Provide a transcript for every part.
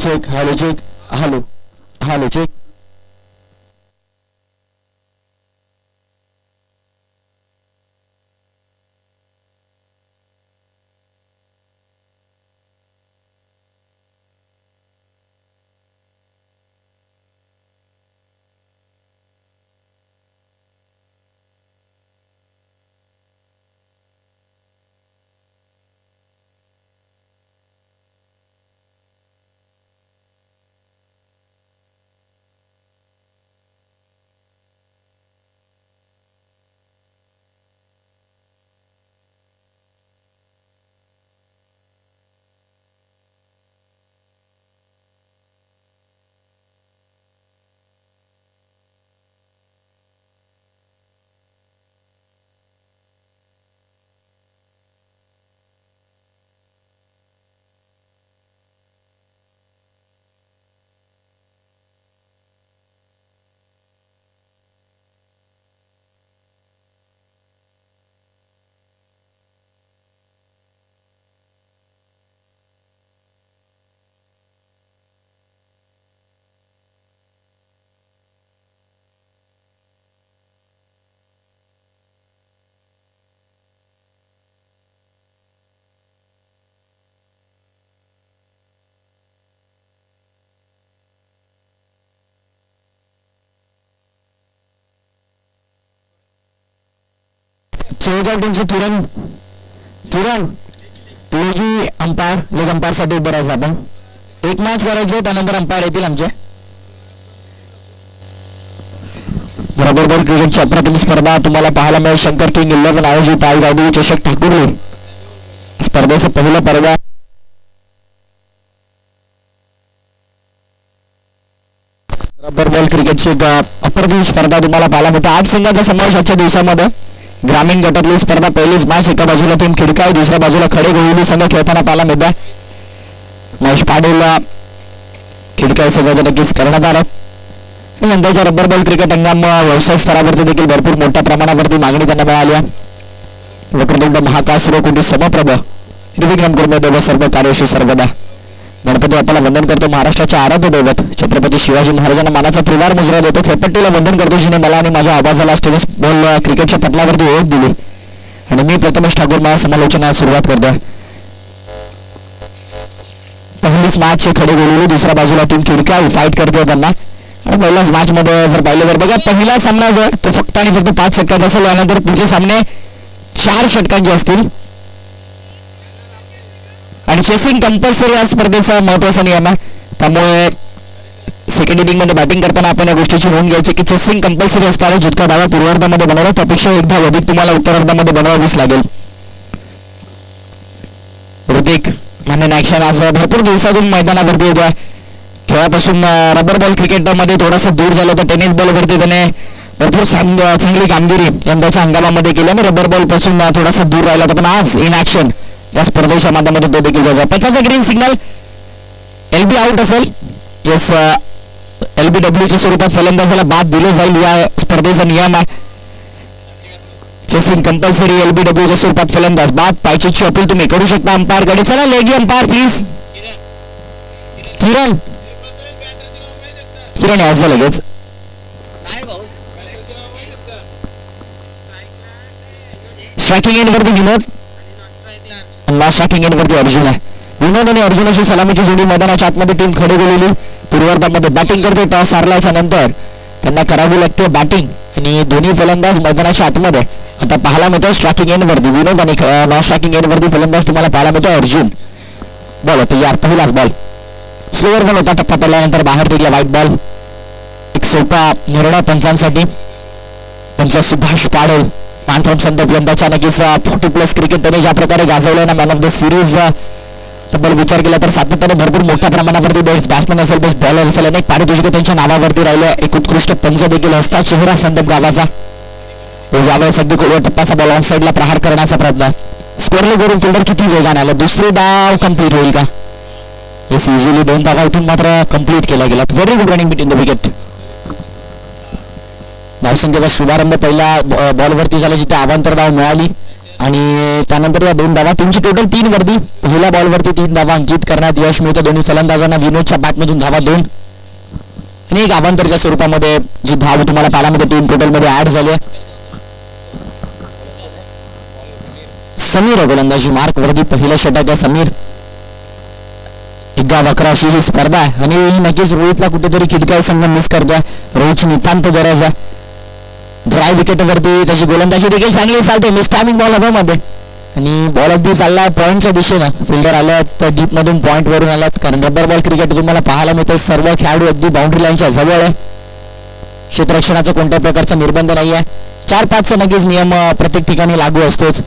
Check hello check hello hello check. चौदा टीमचे तुरंत तुरंत लेगी अंपायर लेग अंपायर साठी उभं राहायचं. आपण एक मॅच करायचे त्यानंतर अंपायर येतील आमचे. बरोबर क्रिकेटची अप्रतिम स्पर्धा तुम्हाला पाहायला मिळेल. शंकर किंग 11 आयोजित आई चषक ठाकूरले स्पर्धेचा पहिला पर्व. रबर बॉल क्रिकेटची अप्रतिम स्पर्धा तुम्हाला पाहायला मिळते. 8 संघांचा समावेश आजच्या दिवसामध्ये. ग्रामीण गटातली स्पर्धा पहिलीच मॅच. एका बाजूला टीम खिडकाई दुसऱ्या बाजूला खडे गोहिली संघ खेळताना पाहायला मिळतात. महेश पाटील खिडकाई संघाच्या नक्कीच करण्यात आला. यंदाच्या रबर बॉल क्रिकेट हंगाम व्यावसायिक स्तरावरती देखील भरपूर मोठ्या प्रमाणावरती मागणी त्यांना मिळाली आहे. वक्रतुंड महाकाय सूर्यकोटी समप्रभ निर्विघ्नं कुरु देव सर्व कार्येषु सर्वदा. गणपती बाप्पाला वंदन करतो. महाराष्ट्राचे आराध्य दैवत छत्रपती शिवाजी महाराजांना मानाचा त्रिवार मुजरा देतो. खेळपट्टीला वंदन करतो जिने मला आणि माझ्या आवाजाला टेनिस बॉल क्रिकेटच्या पटलावरती ओळख दिली आणि मी प्रथमेश ठाकूर माझ्या समालोचनाला सुरुवात करतोय. पहिलीच मॅच खडे गोळीली दुसऱ्या बाजूला टीम खिडकाई फाईट करते त्यांना. आणि पहिल्याच मॅच मध्ये जर पाहिलं तर बघा पहिला सामना जो आहे तो फक्त आणि फक्त 5 षटकांचा असेल. यानंतर पुढचे सामने 4 षटकांचे असतील. आणि चेसिंग कंपल्सरी या स्पर्धेचा महत्वाचा नियम आहे. त्यामुळे सेकंड इनिंग मध्ये बॅटिंग करताना आपण या गोष्टीची नोंद घ्यायची की चेसिंग कंपल्सरी असताना जितका डावा पूर्वार्धामध्ये बनवला त्यापेक्षा एकदा अधिक तुम्हाला उत्तरार्धामध्ये बनवावीच लागेल. ऋतिक मान्य ऍक्शन आज भरपूर दिवसातून मैदानावरती होत्या. खेळापासून रबर बॉल क्रिकेटमध्ये थोडासा दूर झाला होता. टेनिस बॉलवरती त्याने भरपूर चांगली कामगिरी यंदाच्या हंगामामध्ये केली आणि रबर बॉल पासून थोडासा दूर राहिला होता. पण आज इन ऍक्शन या स्पर्धेच्या माध्यमातून तो देखील जायचा. 50चा ग्रीन सिग्नल. एलबी आउट असेल. येस एलबीडब्ल्यूच्या स्वरूपात फलंदाजाला बाद दिले जाईल. या स्पर्धेचा नियम आहे. चेसिंग कंपल्सरी एलबीडब्ल्यूच्या स्वरूपात फलंदाज बाद पायचीची अपील तुम्ही करू शकता अंपायर कडे. चला लेगी अंपायर प्लीज. किरण किरण यायचं लगेच. स्ट्रायकिंग एंड वरती विनोद आणि स्ट्रायकिंग एंड वरती अर्जुन आहे. विनोद आणि अर्जुनाची सलामीची जोडी मैदानाच्या आतमध्ये टीम खडे गेलेली पूर्वार्धामध्ये बॅटिंग करते. टॉस हारल्याच्या नंतर त्यांना करावी लागते बॅटिंग आणि दोन्ही फलंदाज मैदानाच्या आतमध्ये. आता पाहायला मिळतो स्ट्रायकिंग एंड वरती विनोद आणि नॉन स्ट्रायकिंग एंड वरती फलंदाज तुम्हाला पाहायला मिळतो अर्जुन. बॉल होतो यार पहिलाच बॉल स्लोअर पण होता. टप्पा पडल्यानंतर बाहेर निघला व्हाईट बॉल. एक सोपा निर्णय पंचांसाठी. पंच सुभाष पाडोल फ्रॉम संदर्भ यंदाच्या नक्कीच 40+ क्रिकेट त्याने ज्या प्रकारे गाजवलंय ना मॅन ऑफ द सिरीज तब्बल विचार केला तर सातत्याने भरपूर मोठ्या प्रमाणावरती बेस्ट बॅट्समॅन असेल बेस्ट बॉलर असेल अनेक पारितोषिक त्यांच्या नावावरती राहिले. एक उत्कृष्ट पंच देखील असता चेहरा संदर्भ गावाचा. यावेळेस अगदी टप्पाचा बॉल ऑन साईडला प्रहार करण्याचा प्रयत्न. स्कोरले करून फिल्डर किती वेगाने आला. दुसरी डाव कम्प्लीट होईल का. येस इझिली 2 धावा इथून मात्र कम्प्लीट केला गेला. Very good running between the wicket. धावसंख्येचा शुभारंभ पहिल्या बॉलवरती झाला जिथे अवांतर धाव मिळाली. आणि त्यानंतर या 2 धावा, टीमची टोटल 3 वरती. पहिल्या बॉलवरती 3 धावा अंकित करण्यात यश मिळतं दोन्ही फलंदाजांना. विनोदच्या बॅटमधून धावा 2 आणि एक अवांतरच्या स्वरूपामध्ये जी धाव तुम्हाला पाहायला मिळते टीम टोटल मध्ये ऍड झाली आहे. समीर गोलंदाजी मार्क वरती पहिलं षटक आहे समीर. 11 अशी ही स्पर्धा आहे आणि नक्कीच रोहितला कुठेतरी खिडकाई संघ मिस करतोय. रोहितची नितांत गरज आहे. ड्राय विकेटवरती त्याची गोलंदाजी देखील चांगली चालते. मिस टायमिंग बॉल हवेमध्ये आणि बॉल अगदी चाललाय पॉईंटच्या दिशेनं. फिल्डर आल्यात डीप मधून पॉईंट वरून आल्यात, कारण रबर बॉल क्रिकेट तुम्हाला पाहायला मिळते सर्व खेळाडू अगदी बाउंड्री लाईनच्या जवळ आहे. क्षेत्ररक्षणाचा कोणत्या प्रकारचा निर्बंध नाही आहे. 4-5चा नक्कीच नियम प्रत्येक ठिकाणी लागू असतोच.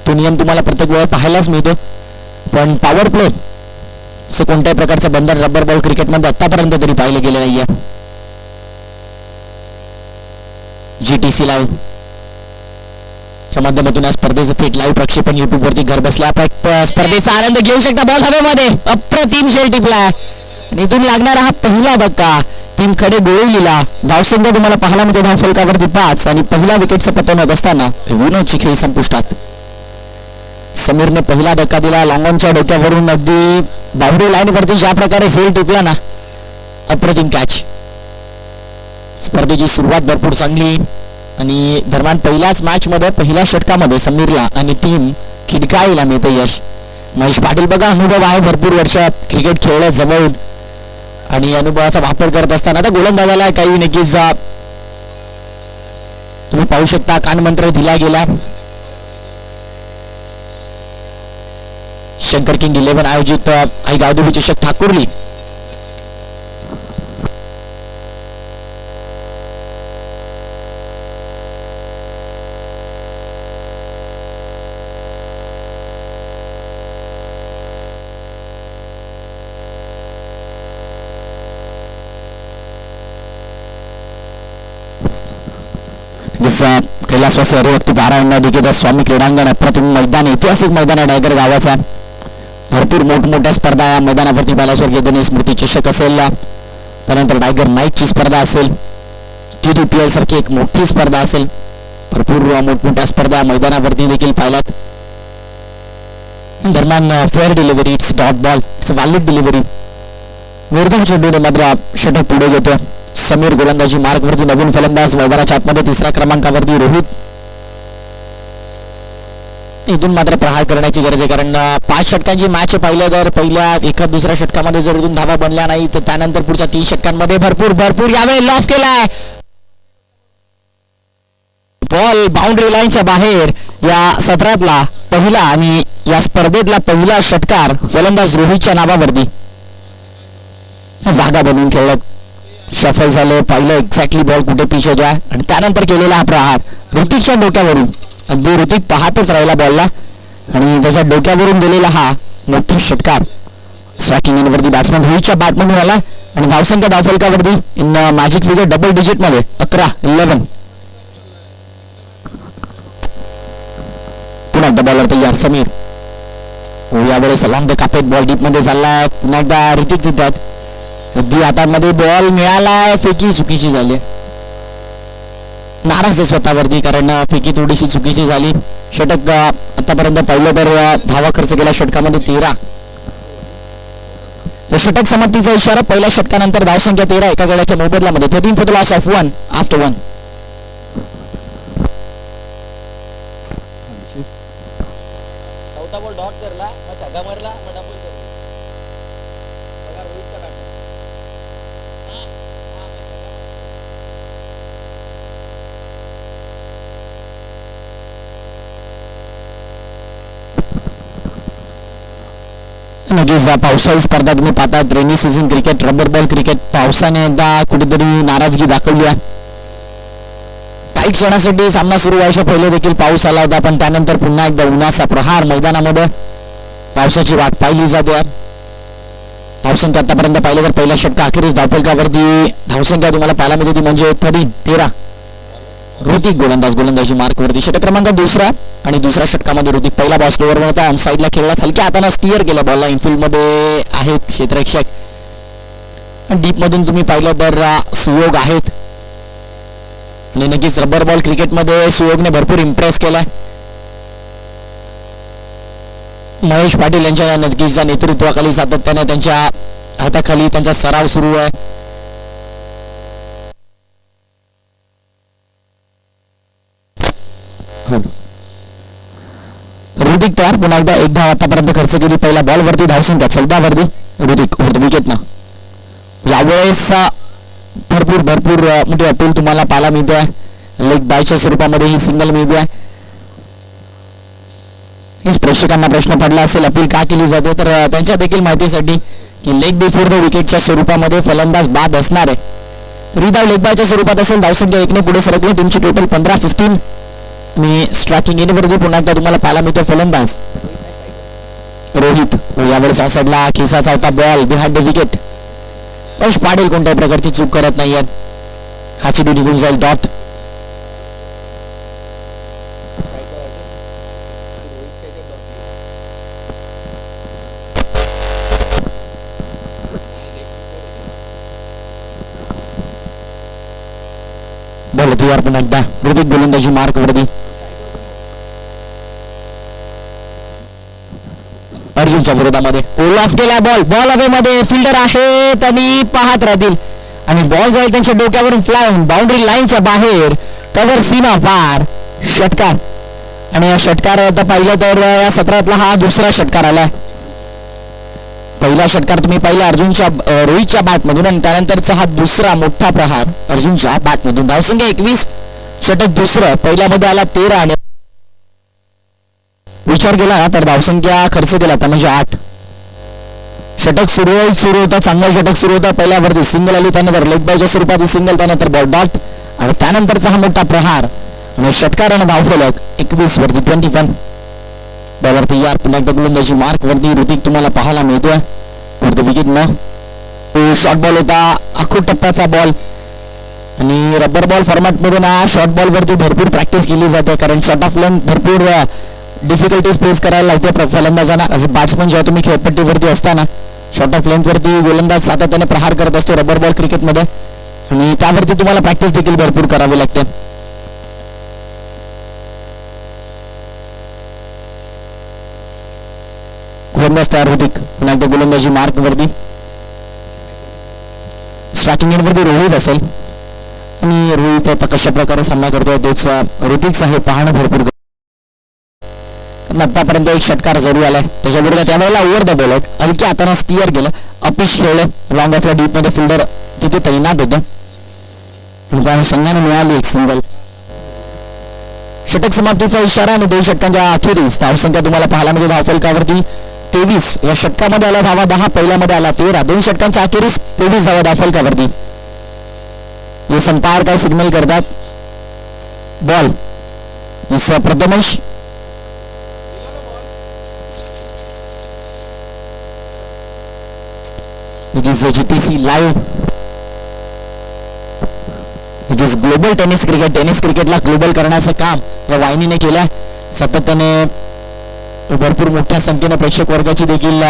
तो नियम तुम्हाला प्रत्येक वेळा पाहायलाच मिळतो. पण पॉवर प्ले असं कोणत्याही प्रकारचं बंधन रबर बॉल क्रिकेटमध्ये आतापर्यंत तरी पाहिलं गेलं नाहीये. GTC लाईव्ह च्या माध्यमातून या स्पर्धेचं थेट लाईव्ह प्रक्षेपण युट्यूब वरती घर बसल्या स्पर्धेचा आनंद घेऊ शकता. बॉल हवेमध्ये अप्रतिम शेल टिपला आणि इथून लागणारा हा पहिला धक्का टीम कडे गोळीला. धावसंख्या तुम्हाला पाहायला मिळते धाव फलकावरती 5 आणि पहिला विकेटचं पतन होत असताना विनोदची खेळी संपुष्टात. समीरने पहिला धक्का दिला लॉंगॉनच्या डोक्यावरून अगदी बाउंड्री लाईन वरती ज्या प्रकारे झेल टिपला ना, अप्रतिम कॅच. स्पर्धेची सुरुवात भरपूर चांगली आणि दरम्यान पहिल्याच मॅच मध्ये पहिल्या षटकामध्ये समीरला आणि टीम खिडकाईला मिळते यश. महेश पाटील बघा अनुभव आहे, भरपूर वर्ष क्रिकेट खेळलं जवळून आणि अनुभवाचा वापर करत असताना आता गोलंदाजाला काही नक्कीच तुम्ही पाहू शकता कानमंत्र दिला गेला. शंकर किंग 11 आयोजित आई गावदेवी चषक ठाकुर्ली कैलासवासी हरिभक्त पारायण देखील स्वामी क्रीडांगण अप्रतिम मैदान, ऐतिहासिक मैदान आहे डायगर गावाचा. भरपूर मोठमोठ्या स्पर्धा या मैदानावरती कैलासवर्गीय गणेश स्मृती चषक असेल, त्यानंतर टायगर नाईटची स्पर्धा असेल, TTPL सारखी एक मोठी स्पर्धा असेल. भरपूर मोठमोठ्या स्पर्धा मैदानावरती देखील पाहिल्यात. दरम्यान fair delivery, it's dot ball, it's valid delivery. निर्धाव चेंडूने मात्र षटक पुढे घेतो समीर. गोलंदाजी मार्ग वरती नवीन फलंदाज मैदानाच्या आतमध्ये 3ऱ्या क्रमांकावरती रोहित. इथून मात्र प्रहार करण्याची गरज आहे, कारण 5 षटकांची मॅच पाहिलं तर पहिल्या 1-2 षटकामध्ये जर इथून धावा बनल्या नाही तर त्यानंतर पुढच्या 3 षटकांमध्ये भरपूर यावेळी लॉफ केलाय. बॉल बाउंड्री लाईनच्या बाहेर. या सत्रातला पहिला आणि या स्पर्धेतला पहिला षटकार फलंदाज रोहितच्या नावावरती. जागा बनवून खेळत शफल झालं, पाहिलं एक्झॅक्टली बॉल कुठे पिच होता आणि त्यानंतर केलेला हा प्रहार ऋतिकच्या डोक्यावरून. अगदी ऋतिक पाहतच राहिला बॉलला आणि त्याच्या डोक्यावरून गेलेला हा मोठा षटकार. स्ट्रायकिंग एंडवरती बॅट्समन रोहितच्या बॅटमधून आला आणि धावसंख्या धावफलकावरती in magic figure double digit मध्ये 11. पुन्हा एकदा बॉलर तयार समीर. यावेळेस long the carpet ball deep मध्ये चाललाय. पुन्हा एकदा ऋतिक तिथं अगदी हातामध्ये बॉल मिळालाय. फेकी चुकीची झाली. नाराज आहे स्वतःवरती कारण फेकी थोडीशी चुकीची झाली. षटक आतापर्यंत पाहिलं तर धावा खर्च केला षटकामध्ये 13. षटक समाप्तीचा इशारा. पहिल्या षटकानंतर धावसंख्या 13 एका गड्याच्या मोबदल्यामध्ये 13 for the loss of 1 after 1. Ball dot करला छक्का मारला डबल नक्कीच पावसाळी स्पर्धा तुम्ही पाहतात. Rainy season cricket, rubber ball cricket पावसाने एकदा कुठेतरी नाराजगी दाखवली आहे. काही क्षणासाठी सामना सुरू व्हायच्या पहिले देखील पाऊस आला होता, पण त्यानंतर पुन्हा एकदा उन्हाचा प्रहार मैदानामध्ये. पावसाची वाट पाहिली जाते. धावसंख्या आतापर्यंत पाहिलं तर पहिल्या षटका अखेरीस धावफलकावरती धावसंख्या तुम्हाला पाहायला मिळते ती म्हणजे 13. ऋतिक गोलंदाजी मार्कवरती. षटक क्रमांक 2 आणि 2ऱ्या षटकामध्ये ऋतिक पहिला बॉल स्लोवर होता ऑन साईडला खेळला. हलक्या हाताने स्टीअर केला बॉलला. इनफिल्ड मध्ये आहेत क्षेत्ररक्षक. डीप मधून तुम्ही पाहिलं तर सुयोग आहेत आणि नक्कीच रबर बॉल क्रिकेटमध्ये सुयोगने भरपूर इम्प्रेस केलाय. महेश पाटील यांच्या नक्कीच्या नेतृत्वाखाली सातत्याने त्यांच्या हाताखाली त्यांचा सराव सुरू आहे. ऋतिक तयार, पुन्हा एकदा एक धाव आतापर्यंत खर्च केली. पहिल्या बॉल वरती धावसंख्या 14 वरती ऋतिक विकेट ना. यावेळेस भरपूर मोठी अपील तुम्हाला पाहायला मिळते. लेग बायच्या स्वरूपामध्ये ही सिंगल मिळते. प्रेक्षकांना प्रश्न पडला असेल अपील का केली जाते, तर त्यांच्या देखील माहितीसाठी की लेग बिफोर द विकेटच्या स्वरूपामध्ये फलंदाज बाद असणार आहे. तर ही धाव लेग बायच्या स्वरूपात असेल. धावसंख्या 1 ने पुढे सरकली. टीमची टोटल 15-15 आणि स्ट्रायकिंग एंडवरती पुन्हा एकदा तुम्हाला पाहायला मिळतो फलंदाज रोहित. यावेळेस ऑफसाईडला खिसाचा होता बॉल बिहाइंड द विकेट. यश पाटील कोणत्याही प्रकारची चूक करत नाहीयेत. हा चेंडू निघून जाईल डॉट. बॉल तयार पुन्हा एकदा ऋतिक गोलंदाजी मार्क वरती. अर्जुनच्या विरोधामध्ये ओल ऑफ केला बॉल अवे मध्ये फिल्डर आहेत आणि पाहत राहतील आणि बॉल जाईल त्यांच्या डोक्यावरून फ्लाय होऊन बाउंड्री लाईनच्या बाहेर. कव्हर सीमा पार षटकार. आणि या षटकार आता पाहिलं तर या सत्रातला हा दुसरा षटकार आलाय. पहिला षटकार तुम्ही पाहिला अर्जुनच्या रोहितच्या बॅटमधून आणि त्यानंतरचा हा दुसरा मोठा प्रहार अर्जुनच्या बॅटमधून. धावसंख्या 21, षटक दुसरं. पहिल्यामध्ये आला 13 आणि विचार केला तर धावसंख्या खर्च केला तर म्हणजे 8. षटक सुरू होता, चांगलं षटक सुरू होता. पहिल्यावरती सिंगल आली, त्यानंतर लेग बायच्या स्वरूपात सिंगल, त्यानंतर बॉल डॉट आणि त्यानंतरचा हा मोठा प्रहार आणि षटकारानं धावफलक 21 वरती 21. बॉलवरती यार पुन्हा एकदा गोलंदाजी मार्क वरती ऋतिक तुम्हाला पाहायला मिळतोय. वरती विकेट न शॉर्ट बॉल होता, आखूड टप्प्याचा बॉल आणि रबर बॉल फॉर्मॅट मधून शॉर्ट बॉल वरती भरपूर प्रॅक्टिस केली जाते कारण शॉर्ट ऑफ लेंथ भरपूर डिफिकल्टीज फेस करायला लागते फलंदाजांना. बॅट्समन जेव्हा तुम्ही खेळपट्टीवरती असताना शॉर्ट ऑफ लेंथ वरती गोलंदाज सातत्याने प्रहार करत असतो रबर बॉल क्रिकेटमध्ये आणि त्यावरती तुम्हाला प्रॅक्टिस देखील भरपूर करावी लागते. गोलंदाज तयार ऋतिक पुन्हा एकदा गोलंदाजी मार्क वरती. स्ट्रायकिंग एंड वरती रोहित असेल आणि रोहित आता कशा प्रकारे सामना करतोय तोच ऋतिक आहे पाहणं भरपूर. आतापर्यंत एक षटकार जरूर आलाय त्याच्याबरोबर त्यावेळेला ओव्हर द बॉल आउट हलक्या हाताने स्टीअर केलं. अपिश खेळलं लॉंग ऑफला डीप मध्ये फिल्डर तिथे तैनात होतं. संघाने मिळाली एक सिंगल. षटक समाप्तीचा इशारा आणि 2 षटकांच्या अखेरीस धावसंख्या तुम्हाला पाहायला मिळेल. धावफलकावरती 23. या षटकामध्ये आला धावा 10, पहिल्यामध्ये आला 13. 2 षटकांच्या अखेरीस 23 धावा धावफलकावरती. हे संपायर काय सिग्नल करतात. Ball Prathamesh It is GTC live. It is global tennis क्रिकेटला ग्लोबल करण्याचं काम या वाहिनीने केलं. सातत्याने भरपूर मोठ्या संख्येने प्रेक्षक वर्गाची देखील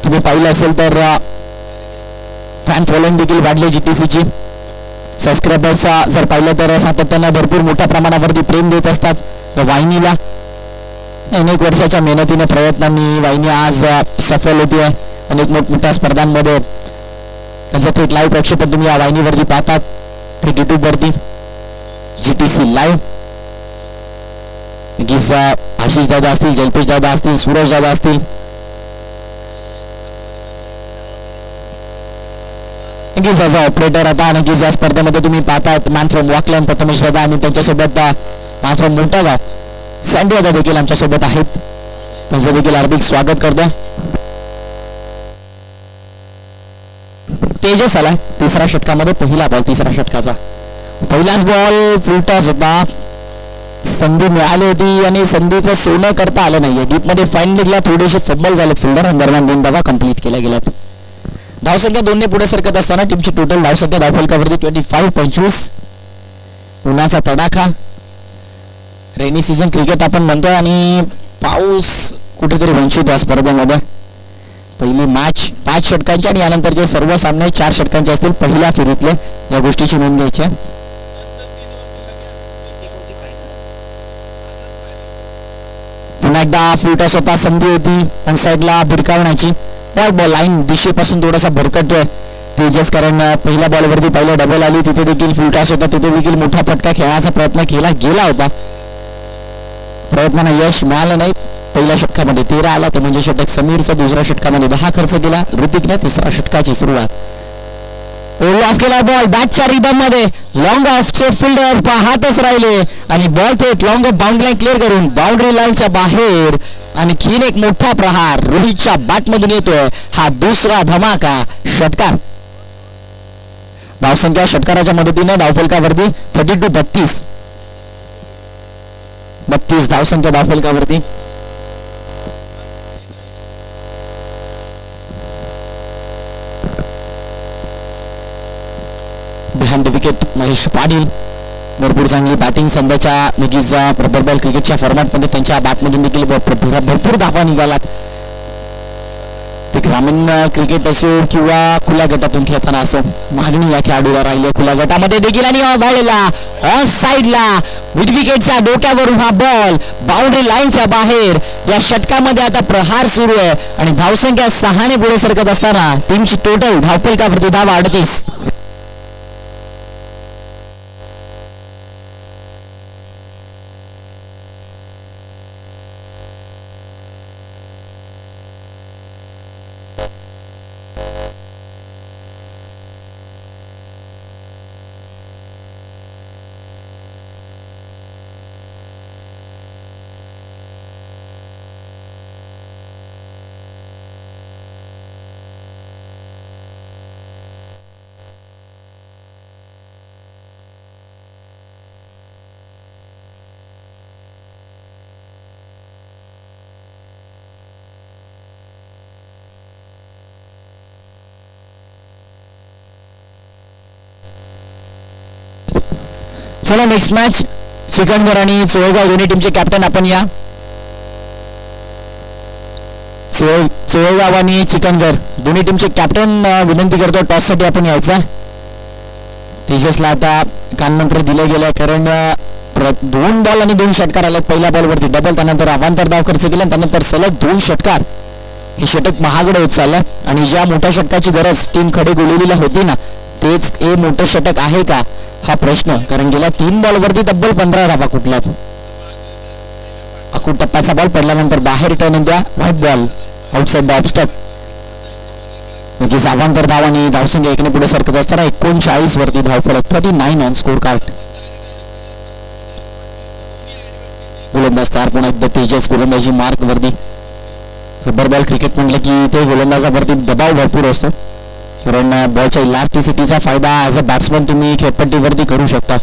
तुम्ही पाहिलं असेल तर फॅन फॉलोइंग देखील वाढले. जीटीसीची सबस्क्रायबर्स जर पाहिलं तर सातत्याने भरपूर मोठ्या प्रमाणावरती प्रेम देत असतात या वाहिनीला. अनेक वर्षाच्या मेहनतीने प्रयत्नांनी वाहिनी आज सफल होती आहे. अनेक मोठमोठ्या स्पर्धांमध्ये त्याचं थेट लाईव्ह प्रक्षेपण तुम्ही या वाहिनीवरती पाहतात थेट युट्यूब वरती. GTC live. आशिष दादा असतील, जल्पेश दादा असतील, सूरज दादा असतील, ऑपरेटर आता नक्कीच या स्पर्धेमध्ये तुम्ही पाहतात मॅन फ्रॉम वॉकलँड प्रथमेश दादा आणि त्यांच्यासोबत मॅन फ्रॉम मोठागाव सँडी दादा देखील आमच्यासोबत आहेत. त्यांचं देखील हार्दिक स्वागत करतो. तेजस आला तिसऱ्या षटकामध्ये. पहिला बॉल तिसऱ्या षटकाचा. पहिलाच बॉल फुल टॉस होता. संधी मिळाली होती आणि संधीचं सोनं करता आलं नाहीये. डीप मध्ये फाईन निघला, थोडेसे फंबल झालेत फिल्डर दरम्यान 2 धावा कंप्लीट केल्या गेल्यात. धावसंख्या 2 ने पुढे सरकत असताना टीमची टोटल धावसंख्या धावफलकावरती 25-25. उन्हाचा तडाखा. रेनी सीझन क्रिकेट आपण म्हणतोय आणि पाऊस कुठेतरी वंचित या स्पर्धेमध्ये. पहिली मॅच 5 षटकांची आणि यानंतरचे सर्व सामने 4 षटकांचे असतील पहिल्या फेरीतले. या गोष्टीची नोंद घ्यायची. पुन्हा एकदा फुलटॉस होता, संधी होती ऑन साईडला भिरकावण्याची. बॉल लाईन दिशेपासून थोडासा भरकटतोय तेजस, कारण पहिल्या बॉलवरती पहिला डबल आली, तिथे देखील फुलटॉस होता, तिथे देखील मोठा फटका खेळण्याचा प्रयत्न केला गेला होता. प्रयत्नांना यश मिळालं नाही. पहिल्या षटकामध्ये 13 आला, तो म्हणजे षटक समीरचा. दुसऱ्या षटकामध्ये 10 खर्च केला ऋतिकने. तिसऱ्या षटकाची सुरुवात. ओव्हर ऑफ केला बॉल बॅटच्या रिदम मध्ये. लॉंग ऑफचे फिल्डर पाहतच राहिले आणि बॉल थेट long of boundary line clear करून बाउंड्री लाईनच्या बाहेर. आणखीन एक मोठा प्रहार रोहितच्या बॅटमधून येतोय. हा दुसरा धमाका षटकार. धावसंख्या षटकाराच्या मदतीने धावफलकावरती 32 धावसंख्या धावफलकावरती. Behind the wicket Mahesh Patil. भरपूर चांगली बॅटिंग सध्याच्या नक्कीच रबर बॉल क्रिकेटच्या फॉर्मॅटमध्ये त्यांच्या बॅटमधून देखील भरपूर धावा निघालात. ते ग्रामीण क्रिकेट असो किंवा खुल्या गटातून खेळताना असो, मागणी या खेळाडूला राहिली खुल्या गटामध्ये देखील. आणि बाळेला ऑन साईडला मिड विकेटच्या डोक्यावरून हा बॉल बाउंड्री लाईनच्या बाहेर. या षटकामध्ये आता प्रहार सुरू आहे आणि धावसंख्या 6 ने पुढे सरकत असताना टीमची टोटल धावफलकावरती धावा 38. चला नेक्स्ट मॅच. सिकंदर आणि चोळगाव दोन्ही टीमचे कॅप्टन आपण या. चोळगाव आणि चिकनगर दोन्ही टीमचे कॅप्टन विनंती करतो टॉस साठी आपण यायचा. तेजसला आता कानमंत्र दिलं गेलंय, कारण 2 बॉल आणि 2 षटकार आलेत. पहिल्या बॉलवरती डबल, त्यानंतर अवांतर धाव खर्च केला, त्यानंतर सलग 2 षटकार. हे षटक महागडे होत चाललं आणि ज्या मोठ्या षटकाची गरज टीम खडेगोलवलीला होती ना, तेच हे मोठं षटक आहे का हा प्रश्न. कारण गेल्या 3 बॉलवरती तब्बल 15 धावा कुठल्यात. अकूट टप्प्याचा बॉल पडल्यानंतर बाहेर टर्न द्या, व्हाईट बॉल आउटसाइड द ऑफस्टॅप. अवांतर धाव आणि धावसंख्या 1 ने पुढे सरकत असताना 39 वरती धावफलक. 39 ऑन स्कोर कार्ड. गोलंदाज तयार पुन्हा एकदा तेजस गोलंदाजी मार्क वरती. रबर बॉल क्रिकेट म्हटलं की ते गोलंदाजावरती दबाव भरपूर असतो, कारण बॉलच्या इलास्टिसिटीचा फायदा ॲज अ बॅट्समन तुम्ही खेळपट्टीवरती करू शकता,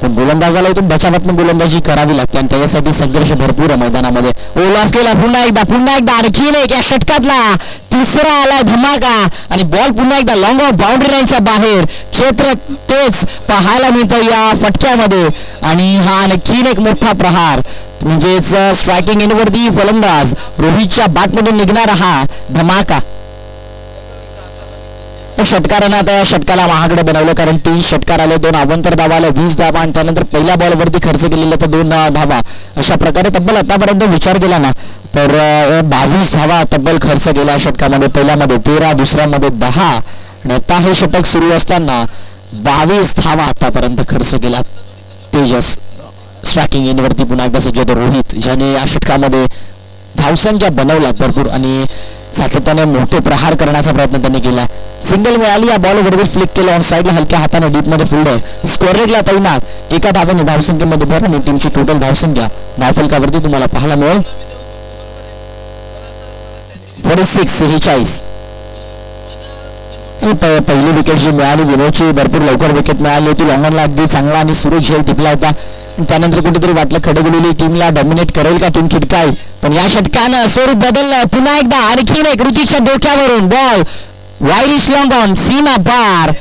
पण गोलंदाजाला इथून बचावात्मक गोलंदाजी करावी लागते आणि त्याच्यासाठी संघर्ष भरपूर आहे मैदानामध्ये. ओव्हर ऑफ केला पुन्हा एकदा आणखीन एक या षटकातला तिसरा आला धमाका आणि बॉल पुन्हा एकदा लॉंग ऑफ बाउंड्री लाईनच्या बाहेर. क्षेत्र तेच पाहायला मिळतं या फटक्यामध्ये आणि हा आणखीन एक मोठा प्रहार. म्हणजेच स्ट्रायकिंग एंडवरती फलंदाज रोहितच्या बॅटमधून निघणारा हा धमाका. षटकारानं आता या षटकाला महागडे बनवलं, कारण 3 षटकार आले, 2 अवांतर धावा आले, 20 धावा आणि त्यानंतर पहिल्या बॉलवरती खर्च केलेल्या तर 2 धावा. अशा प्रकारे तब्बल आतापर्यंत विचार केला ना तर 22 धावा तब्बल खर्च केल्या षटकामध्ये. पहिल्यामध्ये 13, दुसऱ्यामध्ये 10 आणि आता हे षटक सुरू असताना 22 धावा आतापर्यंत खर्च केला तेजस. स्ट्रायकिंग एंडवरती पुन्हा एकदा सज्ज रोहित, ज्याने या षटकामध्ये धावसंख्या बनवल्या भरपूर आणि सातत्याने मोठे प्रहार करण्याचा प्रयत्न त्यांनी केला. सिंगल मिळाली, या बॉलवरती फ्लिक केलं ऑन साईडला हलक्या हाताने डीप मध्ये फिल्डर. स्कोअर रेटला तैनात, 1 धावेने धावसंख्येमध्ये भर आणि टीमची टोटल धावसंख्या धावफलकावरती तुम्हाला पाहायला मिळेल 46. पहिली विकेट जी मिळाली विनोदची, भरपूर लवकर विकेट मिळाली होती. लॉंगनला अगदी चांगला आणि सुरेख झेल टिपला होता. त्यानंतर कुठेतरी वाटलं खडेगुलेली टीमला डॉमिनेट करेल का टीम खिटकाय, पण या षटकानं स्वरूप बदललं. पुन्हा एकदा आणखीन एक ऋतिकच्या डोक्यावरून बॉल वायरिश लॉंग ऑन सीमा पार.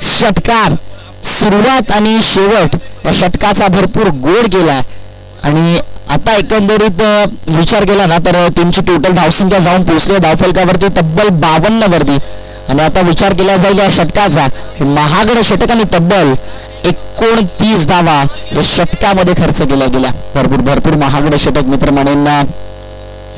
षटकार सुरुवात आणि शेवट या षटकाचा भरपूर गोड गेला आणि आता एकंदरीत विचार केला ना तर टीमची टोटल धावसंख्या जाऊन पोहोचली धावफलकावरती तब्बल 52 वरती. आणि आता विचार केला जाईल या षटकाचा, महागड षटक आणि तब्बल 29 धावा या षटकामध्ये खर्च केल्या गेल्या. भरपूर महागड षटक मित्र म्हणेन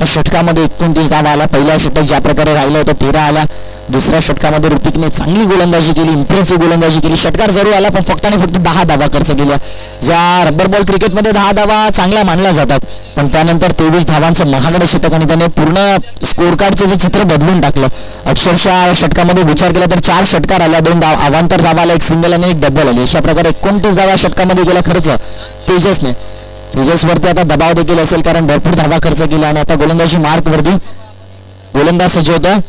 षटकामध्ये 29 धावा आल्या. पहिल्या षटक ज्या प्रकारे राहिलं होतं 13 आल्या. दुसऱ्या षटकामध्ये ऋतिकने चांगली गोलंदाजी केली, इम्प्रेसिव्ह गोलंदाजी केली. षटकार जरूर आला पण फक्त आणि फक्त 10 धावा खर्च केल्या. ज्या रबर बॉल क्रिकेटमध्ये 10 धावा चांगल्या मानल्या जातात, पण त्यानंतर 23 धावांचं महागडं षटक आणि त्याने पूर्ण स्कोर कार्डचं जे चित्र बदलून टाकलं. अक्षरशः षटकामध्ये विचार केला तर 4 षटकार आल्या, 2 अवांतर धावा आल्या, 1 सिंगल आणि 1 डबल आली. अशा प्रकारे 29 धावा षटकामध्ये गेला खर्च तेजसने. तेजसवरती आता दबाव देखील असेल कारण भरपूर धावा खर्च केला आणि आता गोलंदाजी मार्क वरती गोलंदाज सज्ज होता.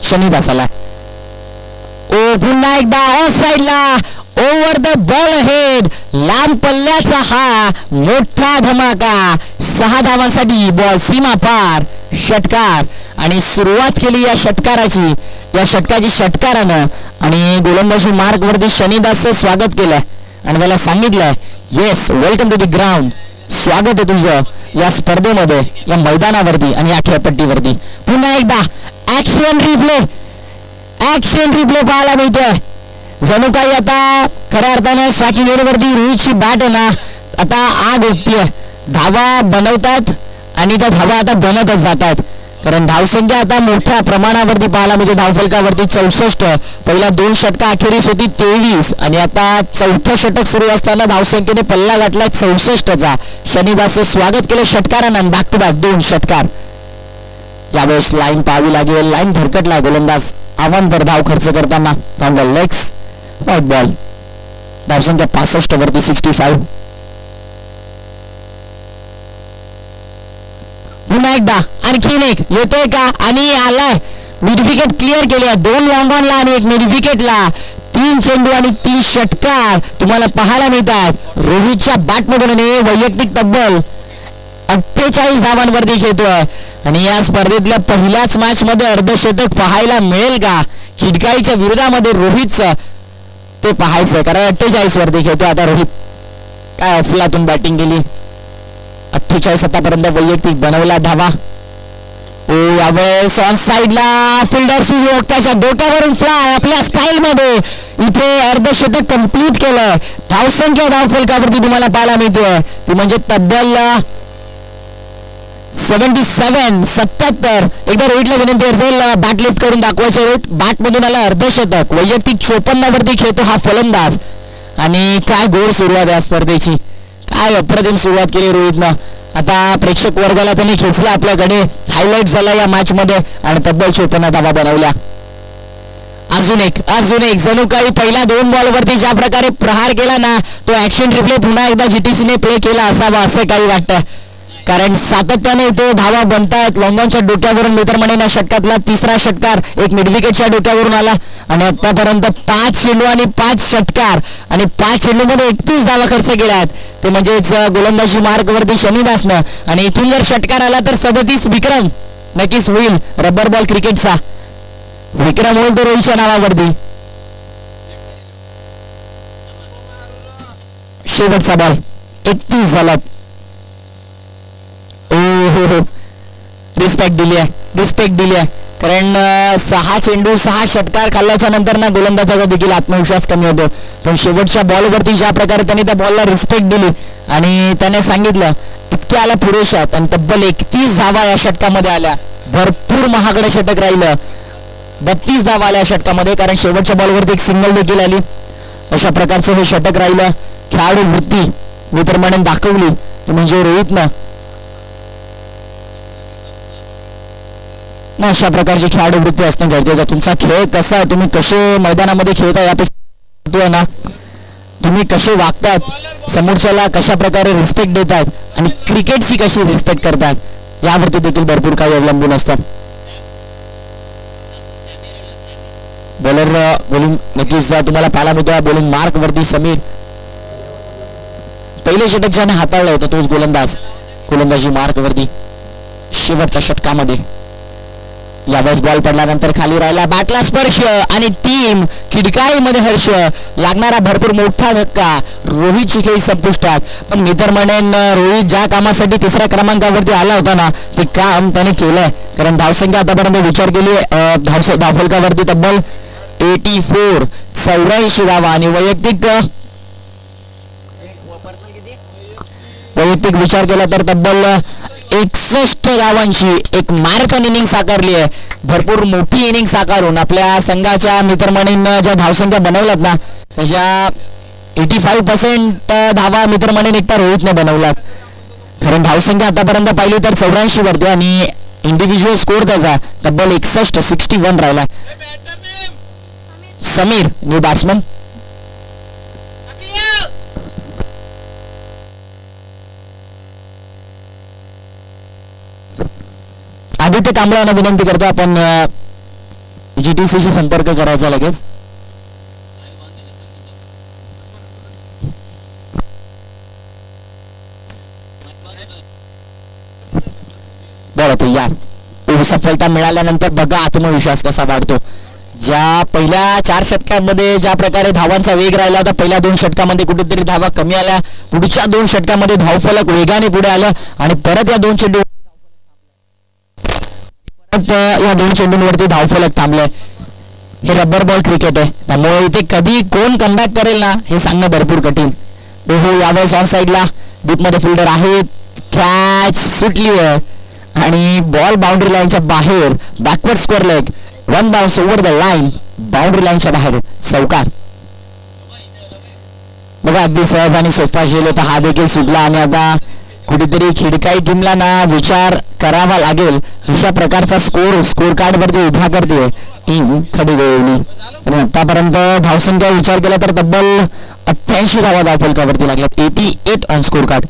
शनिदास आला. ओ पुन्हा एकदा ऑफ साइडला ओव्हर द बॉल हेड, लांब पल्ल्याचा हा मोठा धमाका. 6 धावांसाठी बॉल सीमा पार, षटकार. आणि सुरुवात केली या षटकाची षटकारानं आणि गोलंदाजी मार्क वरती शनिदासचं स्वागत केलंय आणि त्याला सांगितलंय yes welcome to the ground, स्वागत आहे तुझं या स्पर्धेमध्ये, या मैदानावरती आणि या खेळपट्टीवरती. पुन्हा एकदा ऍक्शन रिप्ले पाहायला मिळतोय. जणू काही आता खऱ्या अर्थाने स्ट्रायकिंग एंडवरती रोहितची बॅट आहे ना आता आग उठतीये. धावा बनवतात आणि त्या धावा आता बनतच जातात कारण धावसंख्या आता मोठ्या प्रमाणावरती पाहायला मिळते. धावफलकावरती 64, पहिला 2 षटका अखेरीस होती 23 आणि आता 4थं षटक सुरू असताना धावसंख्येने पल्ला गाठलाय 64चा. शनिदासचं स्वागत केलं षटकारानं, बॅक टू बॅक 2 षटकार. यावेळेस लाईन पाहावी लागेल, लाईन भरकटला. गोलंदाज अवांतर धाव खर्च करताना राऊंड लेग्स, व्हाईट बॉल. धावसंख्या 65 वरती 65. पुन्हा एकदा आणखीन एक येतोय का आणि आलाय. मिड विकेट क्लिअर केले, 2 लॉंग ऑनला आणि 1 मिड विकेटला. 3 चेंडू आणि 3 षटकार तुम्हाला पाहायला मिळतात. रोहितच्या बॅटमधून वैयक्तिक तब्बल 48 धावांवरती खेळतोय आणि या स्पर्धेतल्या पहिल्याच मॅच मध्ये अर्धशतक पाहायला मिळेल का? खिडकाईच्या विरोधामध्ये रोहितचं ते पाहायचं कारण 48 वरती खेळतोय आता रोहित. काय अफलातून बॅटिंग केली. 48 आतापर्यंत वैयक्तिक बनवला धावा. ओ यावेळेस ऑन साइडला फिल्डरशी त्याच्या डोक्यावरून फ्लाय आपल्या स्टाईल मध्ये इथे अर्धशतक कंप्लीट केलंय. धावसंख्या धावफलकावरती तुम्हाला पाहायला मिळते ती म्हणजे तब्बल 77. एकदा रोहितला विनंती असेल बॅट लिफ्ट करून दाखवायचे. रोहित बॅट मधून आला अर्धशतक. वैयक्तिक 54 वरती खेळतो हा फलंदाज आणि काय गोड सुरुवात या स्पर्धेची. काय अप्रतिम सुरुवात केली रोहितनं. आता प्रेक्षक वर्गाला त्यांनी खेचला आपल्याकडे. हायलाइट झाला या मॅच मध्ये आणि तब्बल 54 धावा बनवल्या. अजून एक जणू काही पहिल्या 2 बॉलवरती ज्या प्रकारे प्रहार केला ना तो ऍक्शन रिप्ले पुन्हा एकदा जीटीसीने प्ले केला असावा असं काही वाटतं कारण सातत्याने इथे धावा बनतायत. लॉंगॉनच्या डोक्यावरून मी तर म्हणेन षटकातला 3रा षटकार 1 मिडविकेटच्या डोक्यावरून आला आणि आतापर्यंत 5 चेंडू आणि 5 षटकार आणि 5 चेंडूमध्ये 31 धावा खर्च केल्या आहेत. ते म्हणजेच गोलंदाजी मार्क वरती शनिदासनं आणि इथून जर षटकार आला तर 37 विक्रम नक्कीच होईल रबर बॉल क्रिकेटचा. विक्रम होईल तो रोहितच्या नावावरती. शेवटचा बॉल 31 झाला. हो रिस्पेक्ट दिली आहे कारण 6 चेंडू 6 षटकार खाल्ल्याच्या नंतर ना गोलंदाजाचा देखील आत्मविश्वास कमी होतो. पण शेवटच्या बॉलवरती ज्या प्रकारे त्यांनी त्या बॉलला रिस्पेक्ट दिली आणि त्याने सांगितलं इतक्या आल्या पुरेशात आणि तब्बल 31 धावा या षटकामध्ये आल्या. भरपूर महागडं षटक राहिलं. 32 धावा आल्या षटकामध्ये कारण शेवटच्या बॉलवरती 1 सिंगल देखील आली. अशा प्रकारचं हे षटक राहिलं. खेळाडू वृत्ती मी तर म्हणेन दाखवली म्हणजे रोहितनं ना अशा प्रकारची खेळाडू वृत्ती असणं गरजेचं. तुमचा खेळ कसा आहे, तुम्ही कसे मैदानामध्ये खेळता यापेक्षा ना तुम्ही कसे वागतात, समोरच्याला कशा प्रकारे रिस्पेक्ट देतात आणि क्रिकेटची कशी रिस्पेक्ट करतात यावरती देखील भरपूर काही अवलंबून असतात. बॉलर बॉलिंग नक्कीच तुम्हाला पाहायला मिळतो. बॉलिंग मार्क वरती समीर. पहिले षटक ज्याने हाताळलं होतं तोच गोलंदाजी मार्क वरती शेवटच्या षटकामध्ये. यावेळेस बॉल पडल्यानंतर खाली राहिला. बॅटला स्पर्श आणि टीम खिडकाईमध्ये हर्ष. लागणारा भरपूर मोठा धक्का. रोहितची खेळी संपुष्टात. पण मी तर म्हणेन रोहित ज्या कामासाठी 3ऱ्या क्रमांकावरती आला होता ना ते काम त्याने केलंय कारण धावसंख्या आतापर्यंत विचार केली धावफलकावरती तब्बल 84 84 धावा आणि वैयक्तिक विचार केला तर तब्बल 61 धावांची एक मॅरेथॉन इनिंग साकारली आहे. भरपूर मोठी इनिंग साकारून आपल्या संघाच्या मित्रमंडळींना ज्या धावसंख्या बनवल्यात ना त्याच्या 85% धावा मित्रमंडळी एकटा रोहितने बनवलात. कारण धावसंख्या आतापर्यंत पाहिली तर 84 वरती आणि इंडिव्हिज्युअल स्कोर त्याचा तब्बल 61 राहिला. Samir new batsman. आदित्य कांबळ्यांना विनंती करतो आपण जीटीसीशी संपर्क करायचा लगेच. बरं तो यार सफलता मिळाल्यानंतर बघा आत्मविश्वास कसा वाढतो. ज्या पहिल्या 4 षटकांमध्ये ज्या प्रकारे धावांचा वेग राहिला होता पहिल्या 2 षटकामध्ये कुठेतरी धावा कमी आल्या. पुढच्या 2 षटकामध्ये धावफलक वेगाने पुढे आलं आणि परत या 2 चेंडूंवरती धावफलक थांबले. हे रबर बॉल क्रिकेट आहे त्यामुळे इथे कधी कोण कमबॅक करेल ना हे सांगणं भरपूर कठीण. हो यावेळेस ऑन साईडला डीपमध्ये फिल्डर आहे. कॅच सुटली आहे आणि बॉल बाउंड्री लाईनच्या बाहेर. Backward square leg. 1 bounce over the line. Boundary लाईनच्या बाहेर चौकार. बघा अगदी सहज आणि सोपा झेल होता हा देखील सुटला आणि आता कुठेतरी खिडकाई टीमला ना विचार करावा लागेल अशा प्रकारचा स्कोर कार्ड वरती उभा करते टीम खडीगोळवली. आणि आतापर्यंत धावसंख्या विचार केला तर तब्बल 88 धावा धावफलकावरती लागल्यात. 88 ऑन स्कोर कार्ड.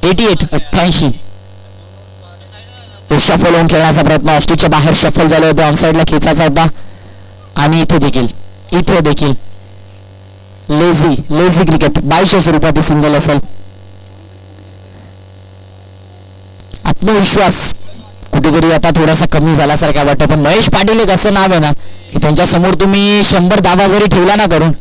88. तो शफल होऊन खेळण्याचा प्रयत्न ऑस्ट्रिकच्या बाहेर शफल झाले होते. ऑन साईडला खेचायचा होता आणि इथे देखील लेझी क्रिकेट. 2200 स्वरूपात सिंगल असेल. आत्मविश्वास कुठेतरी आता थोडासा कमी झाल्यासारखा वाटतं. पण महेश पाटील एक असं नाव आहे ना की त्यांच्या समोर तुम्ही 100 धावा जरी ठेवला ना करून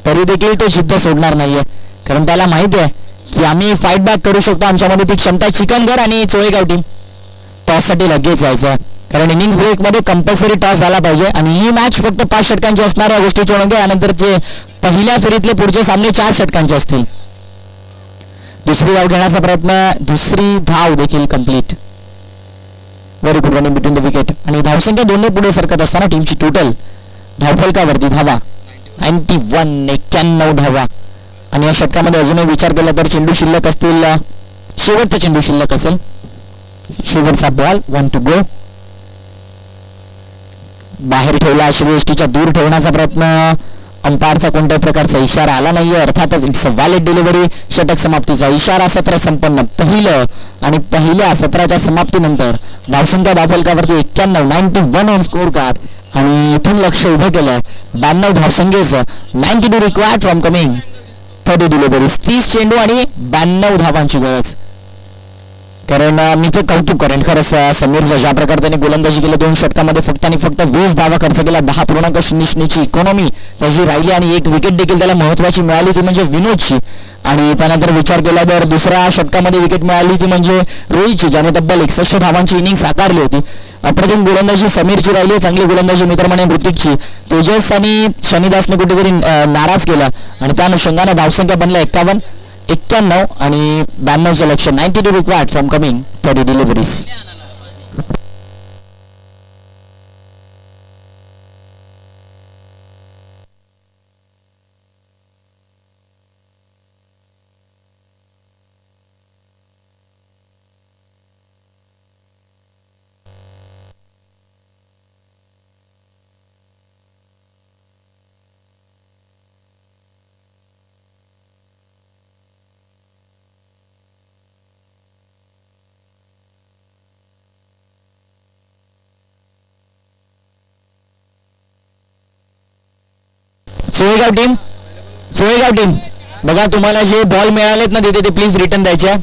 तरी देखील तो जिद्द सोडणार नाहीये. कारण त्याला माहिती आहे की आम्ही फाईट बॅक करू शकतो. आमच्यामध्ये ती क्षमता. चिकनगर आणि चोळेगाव टीम टॉससाठी लगेच यायचं कारण इनिंग्स ब्रेकमध्ये कंपल्सरी टॉस झाला पाहिजे आणि ही मॅच फक्त 5 षटकांची असणार या गोष्टीची ओळख आहे. यानंतरचे पहिल्या फेरीतले पुढचे सामने 4 षटकांचे असतील. दुसरी धाव घेण्याचा प्रयत्न. दुसरी धाव देखील complete. Very good running between the wicket आणि धावसंख्या 2 पुढे सरकत असताना टीमची टोटल धावफलकावरती धावा 91 धावा. आणि या षटकामध्ये अजूनही विचार केला तर चेंडू शिल्लक असतील. शेवटचा चेंडू शिल्लक असेल. शेवटचा बॉल. 1 to go. बाहेर ठेवला. श्रेष्ठीच्या दूर ठेवण्याचा प्रयत्न. अंपायरचा कोणत्याही प्रकारचा इशारा आला नाहीये. अर्थातच इट्स अ व्हॅलिड डिलिव्हरी. षटक समाप्तीचा इशारा. सत्र संपन्न. पहिल्या सत्राच्या समाप्तीनंतर धावसंख्या धावफलकावरती 91 ऑन स्कोर कार्ड आणि इथून लक्ष उभं केलंय 92 धावसंख्येचं. 92 रिक्वायर्ड फ्रॉम कमिंग 30 डिलिव्हरीज. 30 चेंडू आणि 92 धावांची गरज. कारण मी ते कौतुक करेन खरंच समीरचं ज्या प्रकारे त्याने गोलंदाजी केली. 2 षटकामध्ये फक्त 20 धावा खर्च केला. 10.00 इकॉनॉमी त्याची राहिली आणि 1 विकेट देखील त्याला महत्वाची मिळाली ती म्हणजे विनोदची. आणि त्यानंतर विचार केला तर दुसऱ्या षटकामध्ये विकेट मिळाली ती म्हणजे रोहितची ज्याने तब्बल 61 धावांची इनिंग साकारली होती. अप्रतिम गोलंदाजी समीरची राहिली. चांगली गोलंदाजी मित्रमंडळी ऋतिकची. तेजस आणि शनिदासने कुठेतरी नाराज केला आणि त्या अनुषंगाने धावसंख्या बनल्या 91 आणि 92चं लक्ष. 92 required from coming 30 deliveries. Soygaon team बघा तुम्हाला जे बॉल मिळालेत ना तिथे ते प्लीज रिटर्न द्यायचे.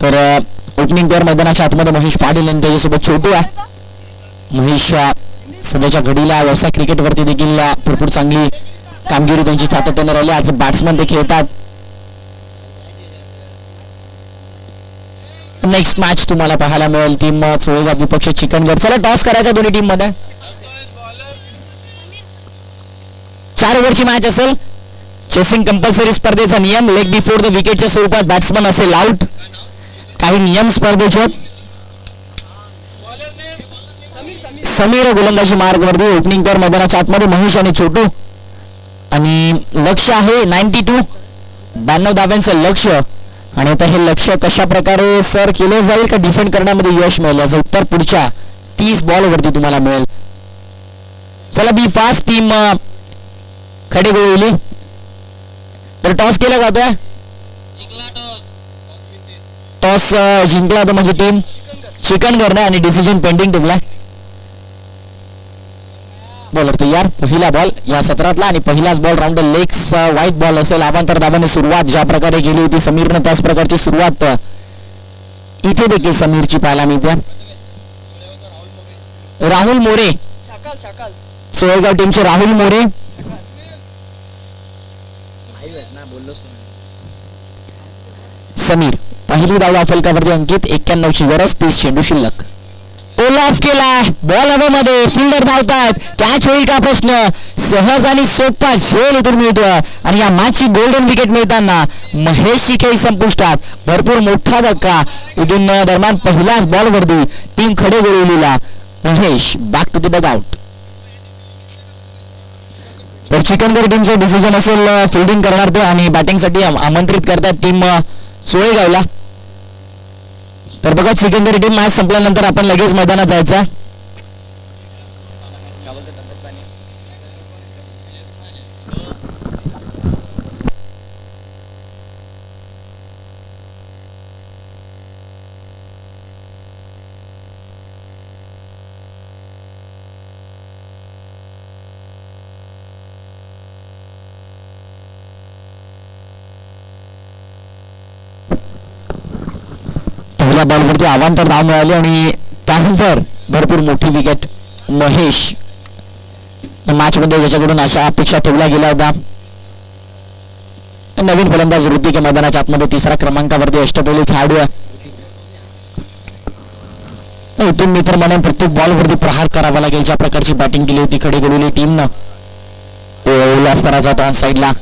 तर ओपनिंग पेअर मैदानाच्या आतमध्ये महेश पाटील आणि त्याच्यासोबत छोटू आहे. महेश सध्याच्या घडीला व्यवसाय क्रिकेटवरती देखील भरपूर चांगली कामगिरी त्यांची सातत्याने राहिली. आज बॅट्समन ते खेळतात. नेक्स्ट मॅच तुम्हाला पाहायला मिळेल टीम चोळेगाव विपक्ष चिकनगड. चला टॉस करायचा दोन्ही टीम मध्ये. 4 ओव्हरची मॅच असेल. चेसिंग कंपल्सरी स्पर्धेचा नियम लेग बिफोर द विकेटच्या स्वरूपात बॅट्समन असेल आउट. काही नियम स्पर्धेचे. समीर गोलंदाजी मार्गवरती. ओपनिंग पेअर मैदानाच्या आतमध्ये महेश आणि छोटू आणि लक्ष आहे 92 धाव्यांचं लक्ष. आणि आता हे लक्ष कशा प्रकारे सर केले जाईल का डिफेंड करण्यामध्ये यश मिळेल याचं उत्तर पुढच्या 30 बॉलवरती तुम्हाला मिळेल. चला बी फास्ट टीम खडे गोळवली. तर टॉस केला जातोय. टॉस जिंकला तो म्हणजे टीम चिकनगडने आणि डिसिजन पेंडिंग ठेवलाय. बॉलर तयार. पहिला बॉल या सत्रातला आणि पहिलाच ball round legs white ball असेल. अवांतर दाबाने सुरुवात ज्या प्रकारे केली होती समीरनं त्याच प्रकारची सुरुवात इथे देखील समीरची पाहायला मिळते. राहुल मोरे सोयगाव टीमचे राहुल मोरे. समीर पहिली धाव फलकावरती अंकित. 91ची गरज. 30 चेंडू शिल्लक. ओल ऑफ केलाय. बॉल हवेमध्ये. फिल्डर धावतात. कॅच होईल का प्रश्न. सहज आणि सोपा झेल इथून मिळतो आणि या मॅचची गोल्डन विकेट मिळताना महेशची खेळी संपुष्टात. भरपूर मोठा धक्का इथून दरम्यान पहिल्याच बॉलवरती टीम खडे गोळवलीला. Mahesh back to the dugout. तर चिकनगड टीमचं डिसिजन असेल फिल्डिंग करणार ते आणि बॅटिंगसाठी आमंत्रित करतात टीम सोळेगावला. तर बघा चिकनगड टीम मॅच संपल्यानंतर आपण लगेच मैदानात जायचं. बॉलवरती अवांतर धाव मिळाली आणि त्यानंतर भरपूर मोठी विकेट. महेश मॅच मध्ये ज्याच्याकडून अशा अपेक्षा ठेवल्या गेल्या होत्या. नवीन फलंदाज ऋतिक मैदानाच्या आतमध्ये 3ऱ्या क्रमांकावरती अष्टपैलू खेळाडू आहे. इथून मी तर म्हणेन प्रत्येक बॉलवरती प्रहार करावा लागेल. ज्या प्रकारची बॅटिंग केली होती खडे गोळवली टीमनं. ऑफ करायचा होता ऑन साईडला.